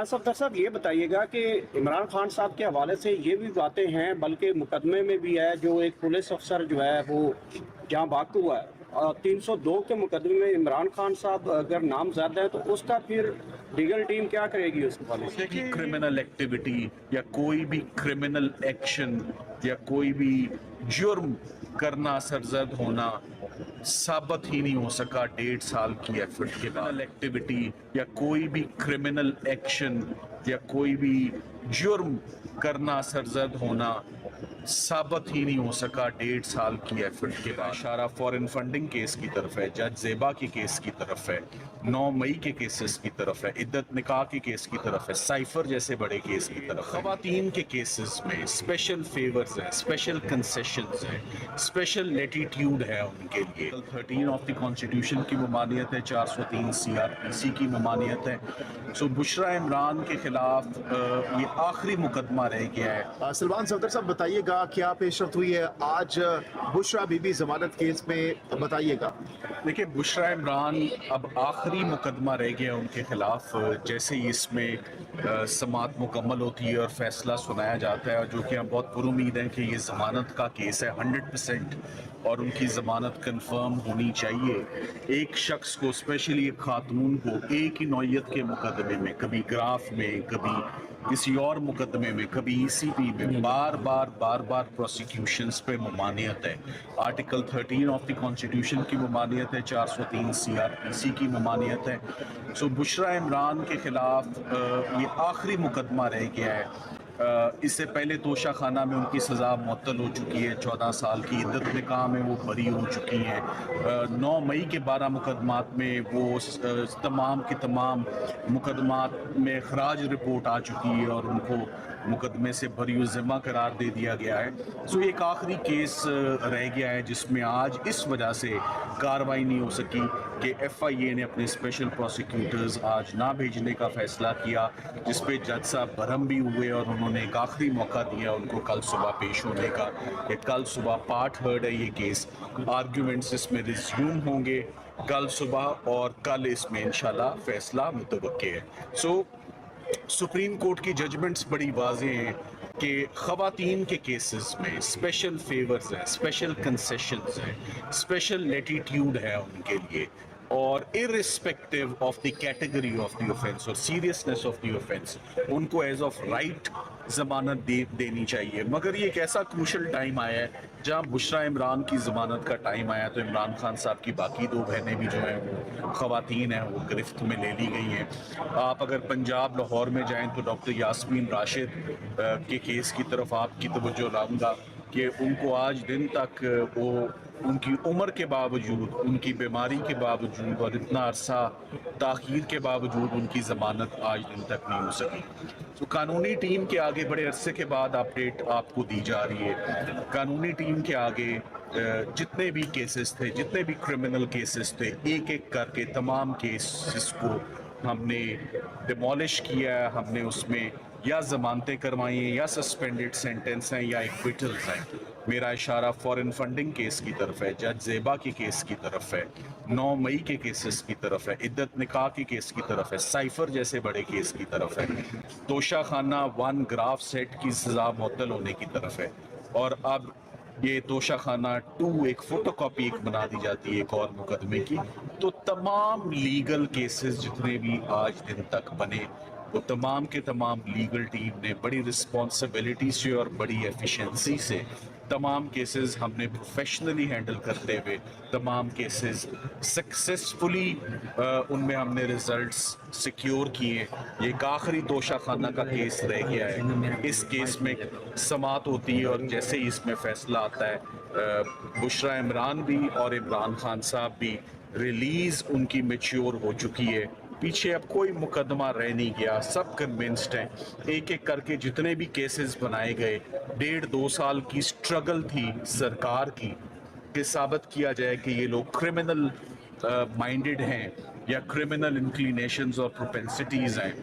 सफदर साहब ये बताइएगा कि इमरान खान साहब के हवाले से ये भी बातें हैं, बल्कि मुकदमे में भी है, जो एक पुलिस अफसर जो है वो जहाँ वाक़ हुआ है 302 के मुकदमे में इमरान खान साहब अगर नामजद है तो उसका फिर लीगल टीम क्या करेगी उस हवाले से? कि क्रिमिनल एक्टिविटी या कोई भी क्रिमिनल एक्शन या कोई भी जुर्म करना, सरजद होना साबित ही नहीं हो सका 1.5 साल की एफर्ट के बाद। एक्टिविटी या कोई भी क्रिमिनल एक्शन या कोई भी जुर्म करना, सरजद होना साबित ही नहीं हो सका 1.5 साल की एफर्ट के बाद। इशारा फॉरेन फंडिंग केस की तरफ है, जज ज़ेबा के केस की तरफ है, 9 मई के केसेस की तरफ है, इद्दत निकाह के केस की तरफ है, साइफर जैसे बड़े केस की तरफ है। ख़वातीन के केसेस में स्पेशल फेवर्स हैं, स्पेशल कंसेशंस हैं, स्पेशल लेटीट्यूड है उनके लिए। 13 ऑफ द कॉन्स्टिट्यूशन की ममानियत है, 403 CRPC की ममानियत है। सो बुशरा इमरान के खिलाफ ये आखिरी मुकदमा रह गया है। सलमान सफदर साहब बताइएगा क्या पेशरफ्त हुई है आज बुशरा बीबी जमानत केस में, बताइएगा। देखिए, बुशरा इमरान अब आखिरी मुकदमा रह गया उनके खिलाफ। जैसे ही इसमें समाअत मुकम्मल होती है और फैसला सुनाया जाता है, जो कि हम बहुत पुरुमीद हैं कि ये ज़मानत का केस है 100% और उनकी ज़मानत कंफर्म होनी चाहिए। एक शख्स को, स्पेशली एक खातून को, एक ही नौयत के मुकदमे में, कभी ग्राफ में, कभी किसी और मुकदमे में, कभी ECP में बार बार प्रोसिक्यूशंस पे ममानियत है। आर्टिकल 13 ऑफ द कॉन्स्टिट्यूशन की ममानियत है, 403 CRPC की ममानियत है। सो बुशरा इमरान के खिलाफ ये आखिरी मुकदमा रह गया है। इससे पहले तोशा खाना में उनकी सज़ा मुअत्तल हो चुकी है, 14 साल की इद्दत निकाह में वो बरी हो चुकी हैं। 9 मई के 12 मुकदमात में वो तमाम की तमाम मुकदमात में खराज रिपोर्ट आ चुकी है और उनको मुकदमे से बरी ज़िम्मा करार दे दिया गया है। सो एक आखिरी केस रह गया है जिसमें आज इस वजह से कार्रवाई नहीं हो सकी कि FIA ने अपने स्पेशल प्रोसिक्यूटर्स आज ना भेजने का फ़ैसला किया, जिस पे जज साहब बरहम भी हुए और उन्होंने एक आखिरी मौका दिया उनको कल सुबह पेश होने का। कि कल सुबह पार्ट हर्ड है ये केस, आर्ग्यूमेंट्स इसमें रिज्यूम होंगे कल सुबह और कल इसमें इंशाल्लाह फैसला मुतवक्के है। सो सुप्रीम कोर्ट की जजमेंट्स बड़ी वाज़ेह हैं कि ख़वातीन के केसेस में स्पेशल फेवर्स हैं, स्पेशल कंसेशंस हैं, स्पेशल लेटीट्यूड है उनके लिए, और irrespective of the category of the offence और सीरियसनेस ऑफ द ऑफेंस उनको एज ऑफ राइट ज़मानत देनी चाहिए। मगर ये एक ऐसा क्रूशल टाइम आया है जहाँ बुशरा इमरान की ज़मानत का टाइम आया तो इमरान खान साहब की बाकी 2 बहनें भी जो हैं वो ख़वातीन हैं, वो गिरफ्त में ले ली गई हैं। आप अगर पंजाब लाहौर में जाएँ तो डॉक्टर यास्मीन राशिद के केस की तरफ आपकी तवज्जो लाऊंगा कि उनको आज दिन तक वो उनकी उम्र के बावजूद, उनकी बीमारी के बावजूद और इतना अरसा ताख़ीर के बावजूद उनकी ज़मानत आज दिन तक नहीं हो सकी। तो कानूनी टीम के आगे बड़े अरसे के बाद अपडेट आपको दी जा रही है। कानूनी टीम के आगे जितने भी केसेस थे, जितने भी क्रिमिनल केसेस थे, एक एक करके तमाम केसेस को हमने डिमोलिश किया है। हमने उसमें या ज़मानतें करवाई हैं, या सस्पेंडेड सेंटेंस हैं, या एक्विटल्स हैं। मेरा इशारा फॉरेन फंडिंग केस की तरफ है, जज ज़ेबा के केस की तरफ है, 9 मई के केसेस की तरफ है, इद्दत निकाह के केस की तरफ है, साइफर जैसे बड़े केस की तरफ है, तोशा खाना 1 ग्राफ सेट की सज़ा मुअत्तल होने की तरफ है, और अब ये तोशा खाना 2 एक फोटोकॉपी एक बना दी जाती है एक और मुकदमे की। तो तमाम लीगल केसेस जितने भी आज दिन तक बने, वो तमाम के तमाम लीगल टीम ने बड़ी रिस्पॉन्सिबिलिटी से और बड़ी एफिशिएंसी से तमाम केसेस हमने प्रोफेशनली हैंडल करते हुए तमाम केसेस सक्सेसफुली उनमें हमने रिजल्ट्स सिक्योर किए। ये एक आखिरी तोशा खाना का केस रह गया है। इस केस में समाअत होती है और जैसे ही इसमें फैसला आता है बुशरा इमरान भी और इमरान खान साहब भी रिलीज़ उनकी मैच्योर हो चुकी है। पीछे अब कोई मुकदमा रह नहीं गया, सब कन्विंस्ड हैं। एक एक करके जितने भी केसेस बनाए गए, 1.5-2 साल की स्ट्रगल थी सरकार की कि साबित किया जाए कि ये लोग क्रिमिनल माइंडेड हैं या क्रिमिनल इंक्लिनेशंस और प्रोपेंसिटीज़ हैं।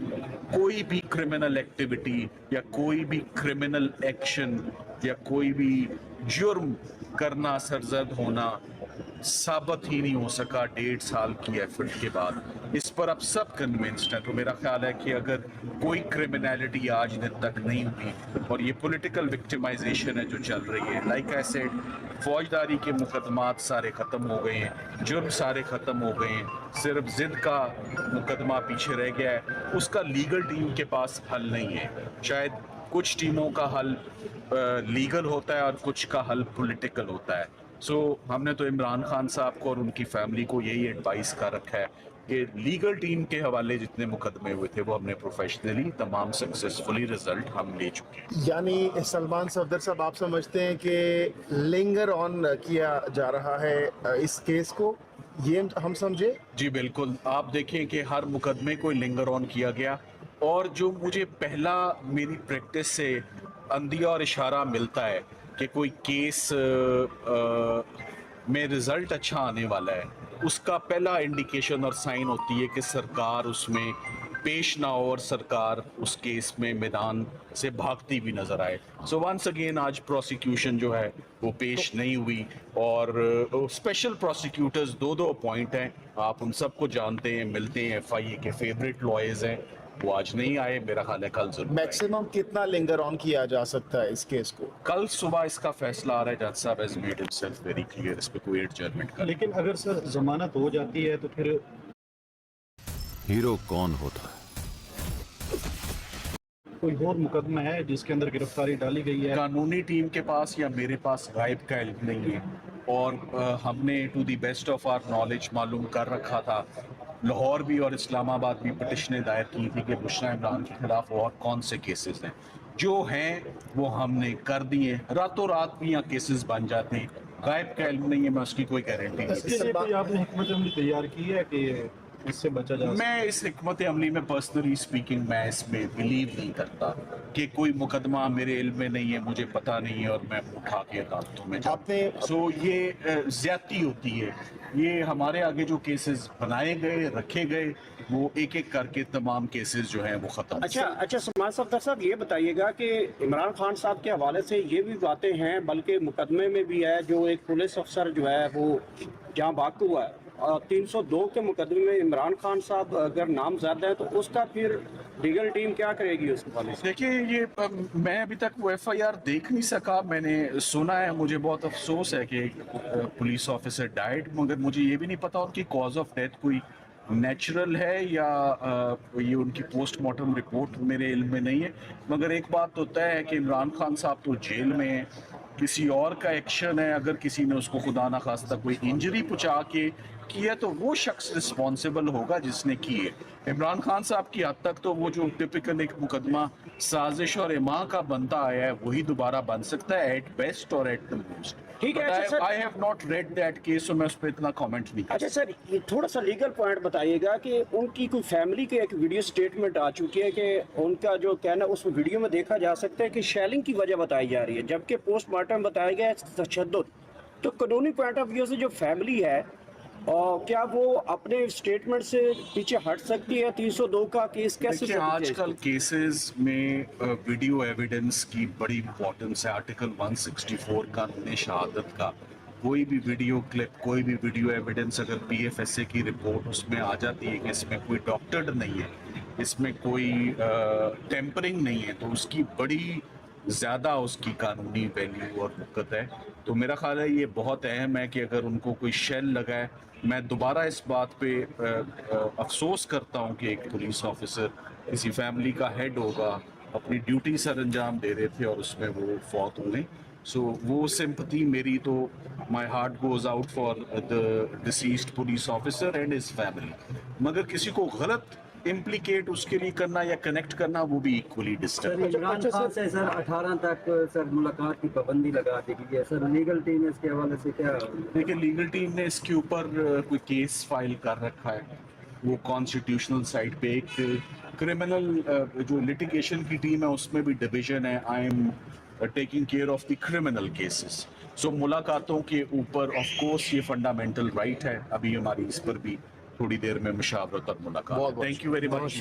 कोई भी क्रिमिनल एक्टिविटी या कोई भी क्रिमिनल एक्शन या कोई भी जुर्म करना, सरजद होना साबित ही नहीं हो सका 1.5 साल की एफर्ट के बाद। इस पर अब सब कन्विंस्ड हैं। तो मेरा ख्याल है कि अगर कोई क्रिमिनलिटी आज दिन तक नहीं हुई और ये पॉलिटिकल विक्टिमाइजेशन है जो चल रही है, लाइक आई सेड, फौजदारी के मुकदमात सारे ख़त्म हो गए हैं, जुर्म सारे ख़त्म हो गए हैं, सिर्फ ज़िद का मुकदमा पीछे रह गया है, उसका लीगल टीम के पास हल नहीं है। शायद कुछ टीमों का हल लीगल होता है और कुछ का हल पॉलिटिकल होता है। सो हमने तो इमरान खान साहब को और उनकी फैमिली को यही एडवाइस कर रखा है कि लीगल टीम के हवाले जितने मुकदमे हुए थे वो हमने प्रोफेशनली तमाम सक्सेसफुली रिजल्ट हम ले चुके हैं। यानी सलमान सफदर साहब, आप समझते हैं कि लिंगर ऑन किया जा रहा है इस केस को, ये हम समझे? जी बिल्कुल, आप देखें कि हर मुकदमे को लिंगर ऑन किया गया, और जो मुझे पहला मेरी प्रैक्टिस से अंदिया और इशारा मिलता है कि कोई केस में रिजल्ट अच्छा आने वाला है, उसका पहला इंडिकेशन और साइन होती है कि सरकार उसमें पेश ना हो और सरकार उस केस में मैदान से भागती भी नजर आए। सो वंस अगेन आज प्रोसिक्यूशन जो है वो पेश नहीं हुई, और स्पेशल प्रोसिक्यूटर्स दो अपॉइंट हैं, आप उन सबको जानते हैं, मिलते हैं, एफआईए के फेवरेट लॉयर्स हैं, वो आज नहीं आए, मेरा ख्याल है कल जरूर आएंगे। मैक्सिमम कितना लिंगर ऑन किया जा सकता है इस केस को? कल सुबह इसका फैसला आ रहा है। जज साहब has made himself very clear, इस पे कोई एडजर्नमेंट का। लेकिन अगर सर जमानत हो जाती है तो फिर हीरो कौन होता है? कोई और मुकदमा है जिसके अंदर गिरफ्तारी डाली गई है? कानूनी टीम के पास या मेरे पास गायब का इल्म नहीं है, और हमने to the best of our knowledge मालूम कर रखा था, लाहौर भी और इस्लामाबाद भी पिटिशनें दायर की थी कि बुशरा इमरान के खिलाफ और कौन से केसेस हैं, जो हैं वो हमने कर दिए। रातों रात भी यहाँ केसेस बन जाते हैं, गायब का इल्म नहीं है, मैं उसकी कोई गारंटी नहीं इसके लिए कोई आपने हिकमत अमली तैयार की है कि इससे बचा जा सके? मैं इस हिकमत अमली में पर्सनली स्पीकिंग मैं इसमें बिलीव नहीं करता कि कोई मुकदमा मेरे इल्म में नहीं है, मुझे पता नहीं है और मैं उठा के अदालतों में जाऊं। आपने- सो ये ज्यादती होती है। ये हमारे आगे जो केसेस बनाए गए, रखे गए, वो एक एक करके तमाम केसेस जो हैं वो खत्म। अच्छा सलमान सफदर साहब, ये बताइएगा कि इमरान खान साहब के हवाले से ये भी बातें हैं, बल्कि मुकदमे में भी है, जो एक पुलिस अफसर जो है वो जहाँ बाक हुआ है, 302 के मुकदमे में इमरान खान साहब अगर नामजद है तो उसका फिर लीगल टीम क्या करेगी उस हवाले से? देखिए, ये मैं अभी तक वो एफआईआर देख नहीं सका, मैंने सुना है, मुझे बहुत अफसोस है कि एक पुलिस ऑफिसर डाइड, मगर मुझे ये भी नहीं पता उनकी कॉज ऑफ डेथ कोई नेचुरल है या ये उनकी पोस्टमार्टम रिपोर्ट मेरे इल्म में नहीं है। मगर एक बात तो तय है कि इमरान खान साहब तो जेल में हैं, किसी और का एक्शन है, अगर किसी ने उसको खुदा ना खास्ता कोई इंजरी पहुंचा के किया तो वो शख्स रिस्पॉन्सिबल होगा जिसने की है। इमरान खान साहब की हद तक तो वो जो टिपिकल एक मुकदमा साजिश और इमा का बनता आया है वही दोबारा बन सकता है, एट बेस्ट और एट द मोस्ट। ठीक है, अच्छा sir. I have not read that case, so मैं उस पर इतना कमेंट नहीं कर अच्छा सर, ये थोड़ा सा लीगल पॉइंट बताइएगा कि उनकी कोई फैमिली की एक वीडियो स्टेटमेंट आ चुकी है कि उनका जो कहना उस वीडियो में देखा जा सकता है कि शेलिंग की वजह बताई जा रही है, जबकि पोस्टमार्टम बताया गया है तशद्दुद। तो कानूनी पॉइंट ऑफ व्यू से जो फैमिली है, और क्या वो अपने स्टेटमेंट से पीछे हट सकती है? 302 का केस कैसे देखिए, सकती है आजकल इसको? केसेस में वीडियो एविडेंस की बड़ी इंपॉर्टेंस है। आर्टिकल 164 कानून शहादत का कोई भी वीडियो क्लिप, कोई भी वीडियो एविडेंस अगर पीएफएसए की रिपोर्ट उसमें आ जाती है कि इसमें कोई डॉक्टर्ड नहीं है, इसमें कोई टेम्परिंग नहीं है, तो उसकी बड़ी ज़्यादा उसकी कानूनी वैल्यू और वक़्त है। तो मेरा ख्याल है ये बहुत अहम है कि अगर उनको कोई शेल लगा है, मैं दोबारा इस बात पे अफसोस करता हूँ कि एक पुलिस ऑफिसर किसी फैमिली का हेड होगा, अपनी ड्यूटी सर अंजाम दे रहे थे और उसमें वो फौत हो गए। सो वो सिंपथी मेरी तो, my heart goes out for the deceased police officer and his family. मगर किसी को गलत इम्प्लीकेट उसके लिए करना या कनेक्ट करना वो भी इक्वली डिस्टर्ब। इमरान खान से सर 18 तक सर मुलाकात की पाबंदी लगा दी गई है सर, लीगल टीम इसके हवाले से क्या? देखिए, लीगल टीम ने इसके ऊपर कोई केस फाइल कर रखा है, वो कॉन्स्टिट्यूशनल साइड पे एक क्रिमिनल जो लिटिगेशन की टीम है उसमें भी डिवीजन है। I am taking care of the criminal cases. So मुलाकातों के ऊपर ऑफ कोर्स ये फंडामेंटल राइट है। अभी हमारी इस पर भी थोड़ी देर में मुशावरत और मुलाकात। Thank you very much.